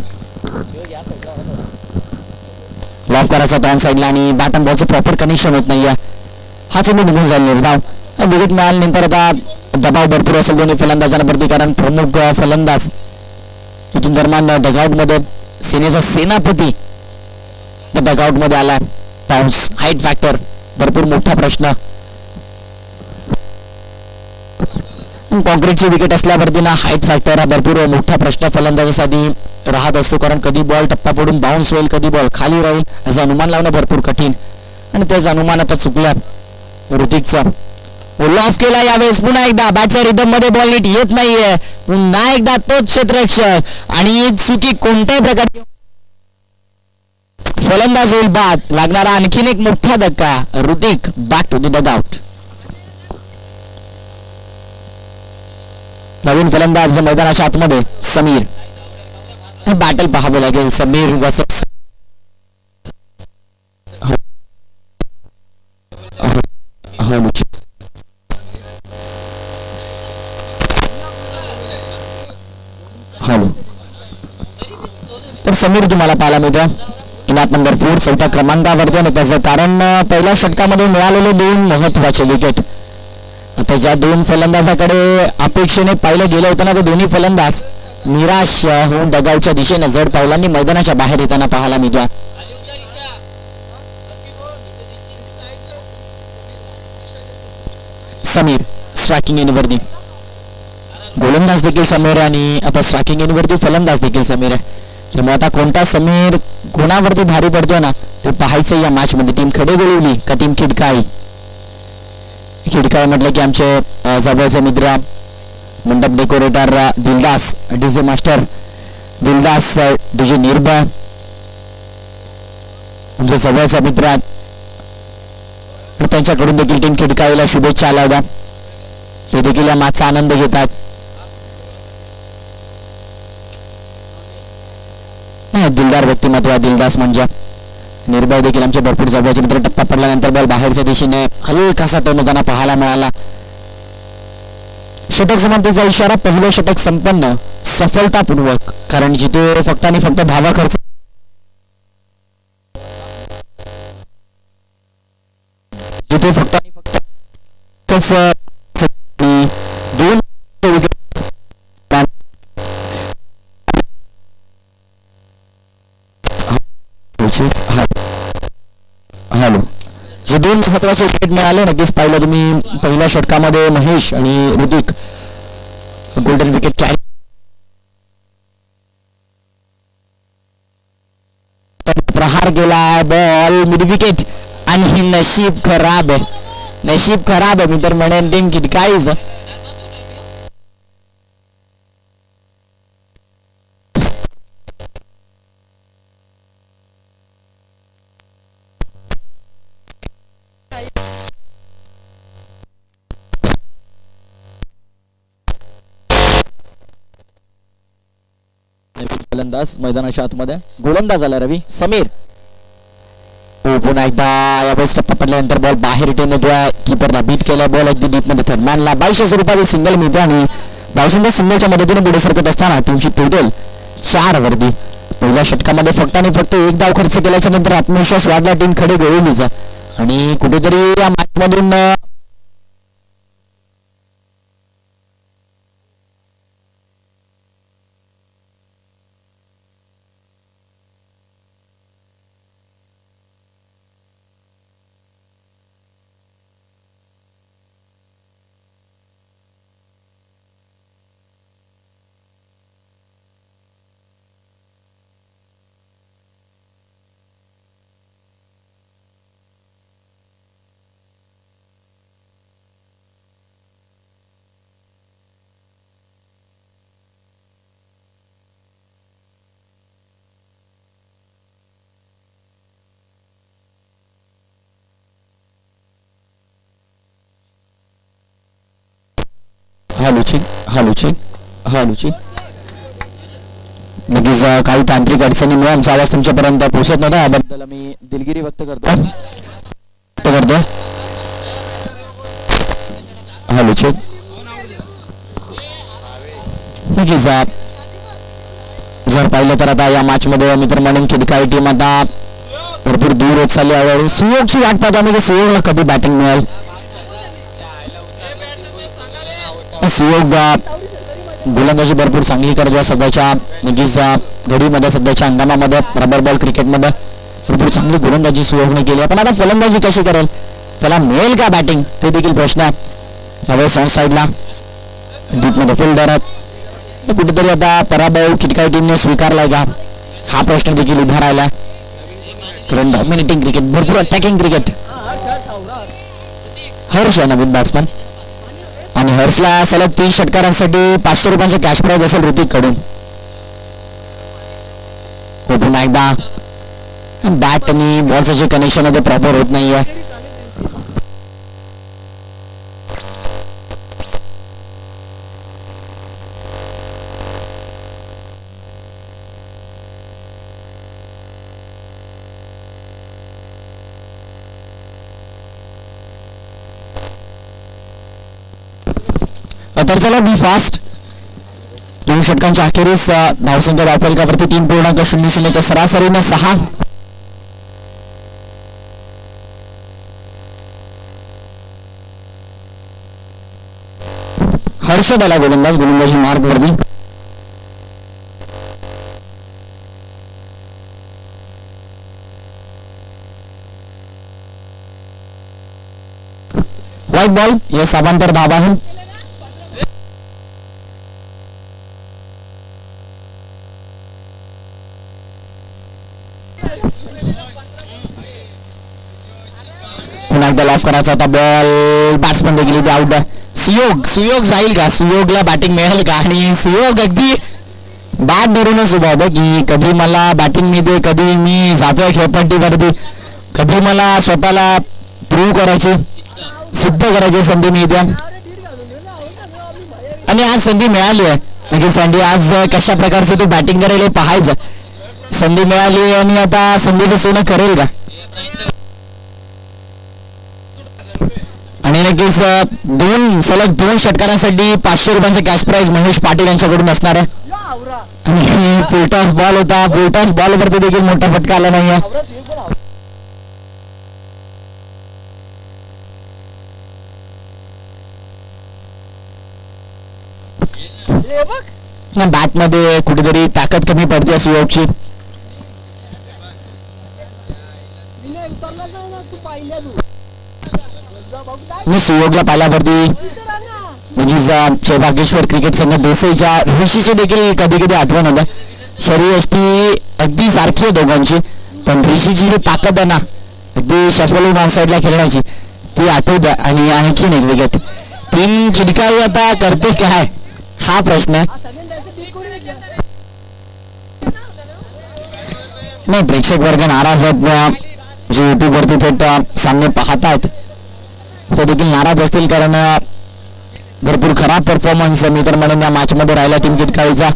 लॉफ करायचा होता ऑन साईडला आणि बॅट अँड बॉलचं प्रॉपर कनेक्शन होत नाहीये. हा चेंडू निघून जाईल निर्धाव. विकेट मिळाल्यानंतर आता दबाव भरपूर असेल दोन्ही फलंदाजांवरती कारण प्रमुख फलंदाज इथून दरम्यान डगआउट मध्ये सेनेचा सेनापती डगआउट मध्ये आलाय. बाउन्स हाईट फॅक्टर भरपूर मोठा प्रश्न. कॉन्क्रीटची विकेट असल्यावरती ना हाईट फॅक्टर हा भरपूर मोठा प्रश्न फलंदाजासाठी राहत असतो कारण कधी बॉल टप्पा पडून बाउन्स होईल कधी बॉल खाली राहील याचं अनुमान लावणं भरपूर कठीण आणि तेच अनुमान आता चुकलं ऋतिकचा. ऑफ केला यावेळेस पुन्हा एकदा बॅटच्या रिदम मध्ये बॉल नीट येत नाहीये. पुन्हा एकदा तोच क्षेत्ररक्षक आणि चुकी कोणत्याही प्रकारची फलंदाज होईल बाद. लागणारा आणखीन एक मोठा धक्का. Hrithik back to the dugout. नवीन फलंदाज मैदानाच्या आतमध्ये समीर. बॅटल पाहावं लागेल समीर वर्सेस तर समीर तुम्हाला पाहायला मिळतं इनात नंबर 4 चौथ्या क्रमांकावरती आणि त्याचं कारण पहिल्या षटकामध्ये मिळालेले 2 महत्वाचे विकेट. आता ज्या 2 फलंदाजाकडे अपेक्षेने पाहिलं गेलं होतं ना ते दोन्ही फलंदाज निराश होऊन डगआउटच्या दिशेने जड पावलांनी मैदानाच्या बाहेर येताना पाहायला मिळतो. समीर स्ट्रायकिंग एंडवरती गोलंदाज देखील समीर आणि आता स्ट्रायकिंग एंडवरती फलंदाज देखील समीर आहे. त्यामुळे आता कोणता समीर कोणावरती भारी पडतोय ना ते पाहायचं या मॅच मध्ये. टीम खडे गोळवली का टीम खिडकाळी. खिडकाळी म्हटलं की आमचे जवळचे मित्र मंडप डेकोरेटर दिलदास डीजे मास्टर दिलदास डीजे निर्भय आमचे जवळचा मित्र त्यांच्याकडून देखील टीम खिडकाळीला शुभेच्छा आल्या होत्या. ते देखील या मॅचचा आनंद घेतात. दिलदार व्यक्तिमत्व आहे दिलदास म्हणजे. निर्भय देखील आमचे भरपूर जवळचे मित्र. टप्पा पडल्यानंतर बॉल बाहेरच्या दिशेने हलकासा टर्न होताना पाहायला मिळाला. षटक समाप्तीचा इशारा. पहिलं षटक संपन्न सफलतापूर्वक. कारण जिथे फक्त आणि फक्त धावा खर्च जिथे फक्त आणि फक्त दोन हॅलो जे दोन महत्वाचे विकेट मिळाले. नक्कीच पाहिलं तुम्ही पहिल्या षटकामध्ये महेश आणि ऋतिक गोल्डन विकेट कॅरी. प्रहार गेला बॉल मिड विकेट आणि नशीब खराब आहे. नशीब खराब आहे मी तर म्हणेन टीम खिडकाळीच. गोलंदाज मैदानाच्या आतमध्ये गोलंदाज आला रवी समीर. पुन्हा एकदा यावेळेस टप्पा पडल्यानंतर बॉल बाहेर रिटर्न येतोय. कीपरला बीट केला. बॉल अगदी डीप मध्ये थर्डमॅनला 2200 रुपयाचे सिंगल मिळते आणि धावसंख्या सिंगलच्या मदतीने पुढे सरकत असताना टीमची टोटल 4 वर्दी. पहिल्या षटकामध्ये फक्त आणि फक्त एक धाव खर्च केल्याच्या नंतर आत्मविश्वास वाढला टीम खडे गवळणीचा. आणि कुठेतरी या मॅच मधून हालूची नक्कीच काही तांत्रिक अडचणीमुळे आमचा आवाज तुमच्यापर्यंत पोहोचत नव्हता. याबद्दल मी दिलगिरी व्यक्त करतो. हालूची नक्कीच जर पाहिलं तर आता या मॅच मध्ये मित्र म्हणून खिडकाळी टीम आता भरपूर दूर होत चालली आहे. सुयोगची वाट पाहतो आम्ही की सुयोगला कधी बॅटिंग मिळेल. सुयोग गोलंदाजी भरपूर चांगली करतो सध्याच्या नक्कीच घडीमध्ये सध्याच्या हंगामामध्ये. रबर बॉल क्रिकेटमध्ये भरपूर चांगली गोलंदाजी सुयोगने केली. पण आता फलंदाजी कशी करेल त्याला मिळेल का बॅटिंग ते देखील प्रश्न आहे. यावेळेस ऑन साईडला डीपमध्ये फिल्डर आहेत. कुठेतरी आता पराभव खिडकाळी टीमने स्वीकारलाय का हा प्रश्न देखील उभा राहिला. कारण डॉमिनेटिंग क्रिकेट भरपूर अटॅकिंग क्रिकेट. हर्ष आहे नवीन बॅट्समॅन आणि हर्षला सलग 3 षटकारांसाठी 500 रुपयांचे कॅश प्राइज असेल ऋतिक कडून. पुन्हा एकदा बॅट आणि बॉलचं जे कनेक्शन आहे ते प्रॉपर होत नाहीये. तर चला बी फास्ट. 2 षटकांच्या अखेरीस धावसंख्या धावफलकावरती 3.00च्या सरासरीने 6. हर्षद आला गोलंदाजी मार्गवरती. व्हाईट बॉल या समांतर धावा आहे. एकदा लॉफ करायचा होता बॉल. बॅट्समन देखील आउट. सुयोग जाईल का सुयोगला बॅटिंग मिळेल का. आणि सुयोग अगदी बॅट धरूनच उभा होता की कधी मला बॅटिंग मिळते कधी मी जातोय खेळपट्टीवरती कधी मला स्वतःला प्रूव्ह करायची, सिद्ध करायची संधी मिळते आणि आज संधी मिळाली आहे. म्हणजे संधी आज कशा प्रकारचे तू बॅटिंग करायला पाहायचं, संधी मिळाली आणि आता संधी सोनं करेल का. आणि नक्कीच सलग दोन षटकांसाठी 500 रुपयांचे कॅश प्राइज महेश पाटील यांच्याकडून असणार आहे. आणि फुलटॉस बॉल होता, फुलटॉस बॉल वरती देखील मोठा फटका आला नाहीये. बॅट मध्ये कुठेतरी ताकद कमी पडते सुयोगची. मी सुयोगला पाहिल्यावरती म्हणजे भाग्येश्वर क्रिकेट संघ देसाईच्या ऋषीची देखील कधी कधी आठवण होतं. शरीरयष्टी अगदी सारखी आहे दोघांची, पण ऋषीची जी ताकद आहे ना अगदी शफल ऑन साईडला खेळण्याची ती आठवते. आणि आणखीन एक विकेट, तीन खिडकाई आता करते काय हा प्रश्न आहे. नाही, प्रेक्षक वर्ग नाराज आहेत, जे युट्यूब वरती थेट सामने पाहतायत ते देखील नाराज असतील, कारण भरपूर खराब परफॉर्मन्स मी तर म्हणून या मॅच मध्ये राहिला टीम खिडकाळीचा.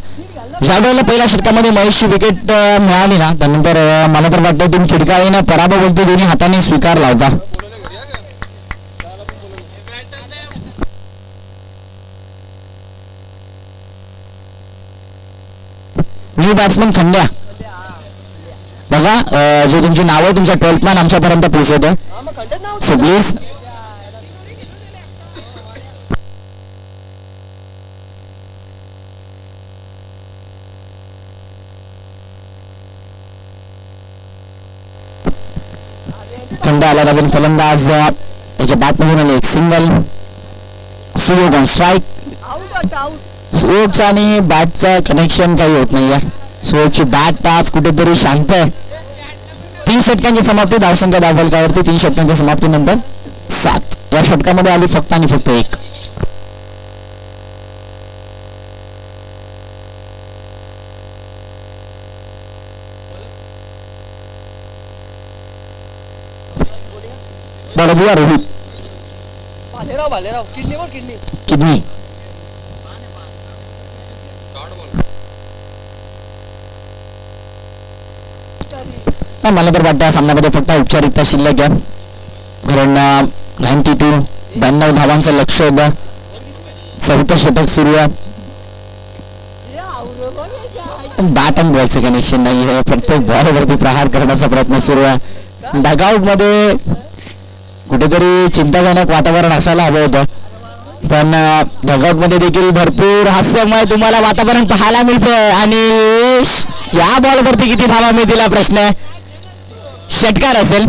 ज्या वेळेला पहिल्या षटकामध्ये महेशची विकेट मिळाली ना त्यानंतर मला तर वाटतं टीम खिडकाळीनं पराभव बोलतो दोन्ही हाताने स्वीकारला होता. न्यू बॅट्समन खंड्या बघा, जे तुमची नाव आहे तुमचा 12th मॅन आमच्यापर्यंत पोहोचवतं, सो प्लीज. खंडा आला, नवीन फलंदाज त्याच्या बॅटमधून आले एक सिंगल. Suyog on strike. सुयोगचा आणि बॅटचा कनेक्शन काही होत नाहीये. सुयोगची बॅट आज कुठेतरी शांत आहे. 3 षटकांची समाप्ती, धावसंख्या धावफलकावरती 3 षटकांच्या समाप्तीनंतर 7. या षटकामध्ये आली फक्त आणि फक्त 1. बरोबर रोहित किडनी मला तर वाटतं सामन्यामध्ये फक्त औपचारिकता शिल्लक आहे, कारण 92 धावांचं लक्ष होतं. 4थं षटक सुरू आहे. बॅट अँड बॉलचं कनेक्शन नाही आहे, प्रत्येक बॉलवरती प्रहार करण्याचा प्रयत्न सुरू आहे. डगआउट मध्ये कुठेतरी चिंताजनक वातावरण असायला हवं होतं, पण डगआउट मध्ये देखील भरपूर हास्यमय तुम्हाला वातावरण पाहायला मिळतं. आणि या बॉलवरती किती धावा मिळतील हा प्रश्न आहे. षटकार असेल,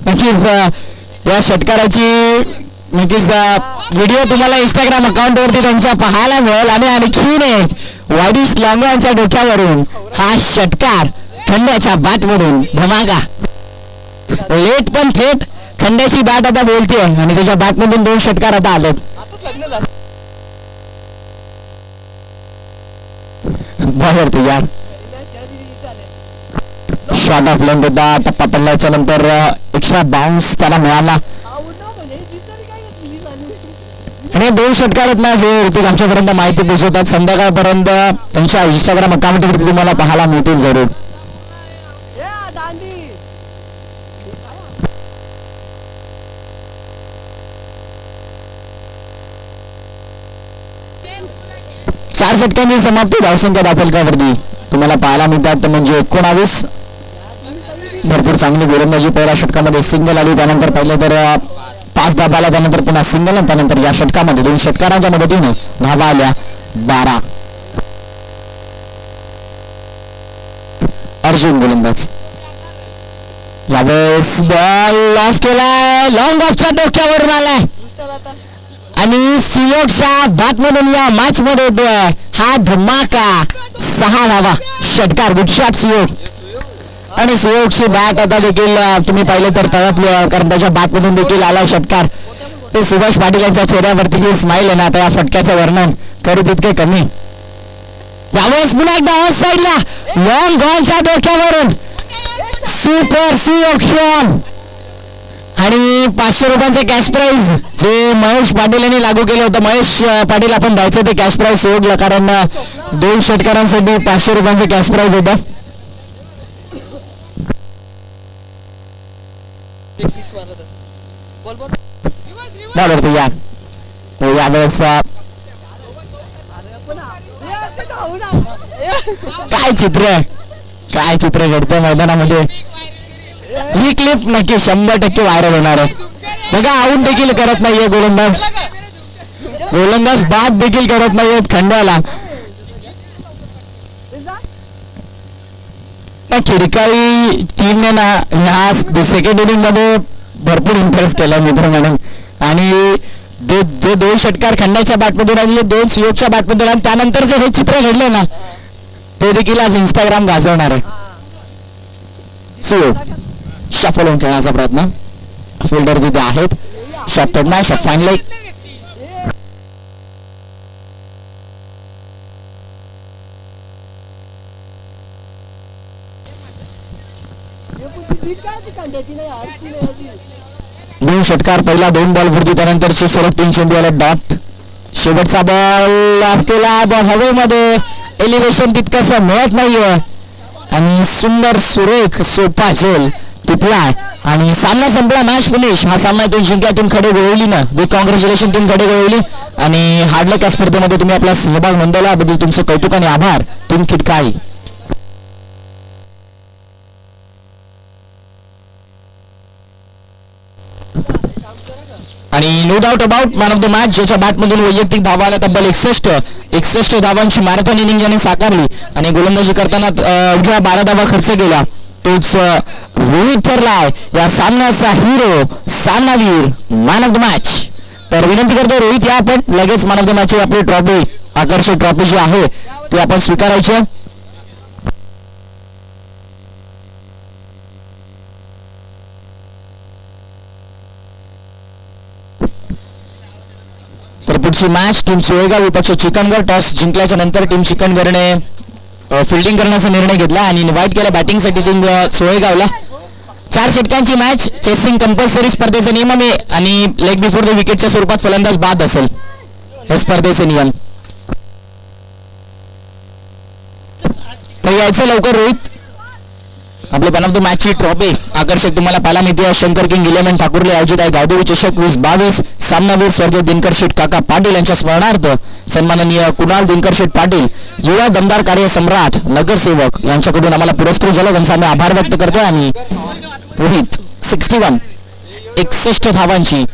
नक्कीच या षटकाराची नक्कीच व्हिडिओ तुम्हाला इंस्टाग्राम अकाउंट वरती त्यांच्या पाहायला मिळेल. आणि आणखीन एक वाईडिश लांगांच्या डोक्यावरून हा षटकार खंड्याच्या बॅट मधून धमाका. लेट पण थेट खंड्याची बॅट आता बोलते आणि त्याच्या बॅट मधून 2 षटकार आता आलेत. बरोबर यार, शॉट ऑफ लेंथ होता, टप्पा पडल्याच्या नंतर एक्स्ट्रा बाउन्स त्याला मिळाला. आणि 2 षटकार आहेत ना जे ऋतिक आमच्यापर्यंत माहिती पोहोचवतात. संध्याकाळपर्यंत त्यांच्या इंस्टाग्राम अकाउंटवरती तुम्हाला पाहायला मिळतील जरूर. चार षटकांची समाप्ती, धावसंख्या धावफलकावरती तुम्हाला पाहायला मिळतात म्हणजे 19. भरपूर चांगली गोलंदाजी पहिल्या षटकामध्ये सिंगल आली, त्यानंतर पहिले तर 5 धावा आल्या, त्यानंतर पुन्हा सिंगल आणि त्यानंतर या षटकामध्ये 2 षटकारांच्या मदतीने धावा आल्या 12. अर्जुन गोलंदाज यावेळेस बॉल ऑफ केलाय, लॉंग ऑफच्या डोक्यावरून आलाय आणि सुयोगच्या बॅट मधून या मॅच मध्ये होतोय हा धमाका. 6 धावा, षटकार, गुड शॉट सुयोग. आणि सुयोगची बॅट आता देखील तुम्ही पाहिलं तर तळपली, कारण त्याच्या बॅट मधून देखील आला षटकार. ते सुभाष पाटील यांच्या चेहऱ्यावरती जी स्माइल आहे ना, आता या फटक्याचं वर्णन करू तितके कमी. यावेळेस पुन्हा एकदा ऑन साईडला लॉंग गॉनच्या डोक्यावरून सुपर सुयोक्षण आणि 500 रुपयांचे कॅश प्राइज जे महेश पाटील यांनी लागू केलं होतं. महेश पाटील आपण द्यायचं ते कॅश प्राइज सोडलं कारण 2 षटकारांसाठी 500 रुपयांचे कॅश प्राइज होतं. बरोबर या यावेळेस काय चित्र घडतं मैदानामध्ये. ही क्लिप नक्की 100% व्हायरल होणार आहे. बघा आऊट देखील करत नाहीये गोलंदाज बाद देखील करत नाहीयेत खंड्याला. खिडकाई टीमने ना ह्या सेकंड इनिंग मध्ये भरपूर इम्प्रेस केला मित्र म्हणून आणि जे 2 षटकार खंड्याच्या बॅटमधून आणि 2 सुयोगच्या बॅटमधून आणि त्यानंतर जे हे चित्र घडले ना ते देखील आज इंस्टाग्राम गाजवणार आहे. सुयोग शफल होऊन खेळण्याचा प्रयत्न फिल्डर तिथे आहेत. शॉट तोडणार शॉट फाईनल दोन षटकार पहिला 2 बॉल वरती त्यानंतरचे सरळ 3 चेंडू आले डॉट. शेवटचा बॉल केला बॉल हवेमध्ये एलिव्हेशन तितकंसं मिळत नाहीये आणि सुंदर सुरेख सोपा झेल टिपलाय आणि सामना संपला. Match finish. हा सामना इथून जिंकला टीम खडे गोळवली ना. बिग कॉंग्रॅच्युलेशन टीम खडे गोळवली आणि हार्डलक या स्पर्धेमध्ये तुम्ही आपला सहभाग नोंदवल्याबद्दल तुमचं कौतुक आणि आभार टीम खिडकाळी. आणि no doubt about man of the match ज्याच्या बॅटमधून वैयक्तिक धावा आल्या तब्बल 61 धावांची मॅरेथॉन इनिंग ज्याने साकारली आणि गोलंदाजी करताना अवघ्या 12 धावा खर्च केला तोच रोहित ठरलाय या सामन्याचा हिरो सामनावीर मॅन ऑफ द मॅच. तर विनंती करतो रोहित या आपण लगेच मॅन ऑफ द मॅच आपली ट्रॉफी आकर्षक ट्रॉफी जी आहे ती आपण स्वीकारायची. पुढची मॅच टीम सोयगाव विपक्ष चिकनगर. टॉस जिंकल्याच्या नंतर टीम चिकनगरने फिल्डिंग करण्याचा निर्णय घेतला आणि इन्व्हाइट केला बॅटिंगसाठी टीम सोयगावला. 4 षटकांची मॅच. चेसिंग कंपल्सरी स्पर्धेचे नियम आहे आणि लेग बिफोर द विकेटच्या स्वरूपात फलंदाज बाद असेल हे स्पर्धेचे नियम. तर यायचं लवकर रोहित. आपले मॅन ऑफ द मॅचची ट्रॉफी आकर्षक तुम्हाला पाहायला मिळते. शंकर किंग 11 ठाकूरले आयोजित आहे गावदेवी चषक 2022. सामनावीर स्वर्गीय दिनकर शेठ काका पाटील यांच्या स्मरणार्थ सन्माननीय कुणाल दिनकर शेठ पाटील युवा दमदार कार्य सम्राट नगरसेवक यांच्याकडून आम्हाला पुरस्कृत झाला त्यांचा आम्ही आभार व्यक्त करतोय. आणि रोहित 61 धावांची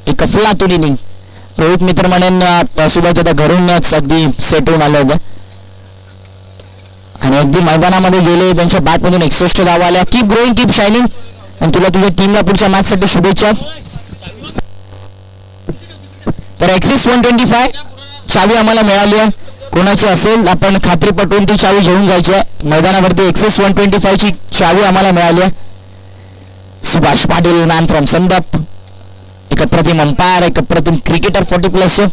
एक अफलातून इनिंग. रोहित मित्र म्हणेन सुरुवात घरूनच अगदी सेट होऊन आलं होतं आणि अगदी मैदानामध्ये गेले. त्यांच्या बॅटमधून 61 धावा आल्या. कीप ग्रोईंग कीप शायनिंग आणि तुला तुझ्या टीमला पुढच्या मॅच साठी शुभेच्छा. तर एक्सिस 125 चावी आम्हाला मिळाली आहे. कोणाची असेल आपण खात्री पटवून ती चावी घेऊन जायची आहे मैदानावरती. एक्सिस 125 ची चावी आम्हाला मिळाली आहे. सुभाष पाटील मॅन फ्रॉम संदप एक अप्रतिम अंपायर एक अप्रतिम क्रिकेटर 40+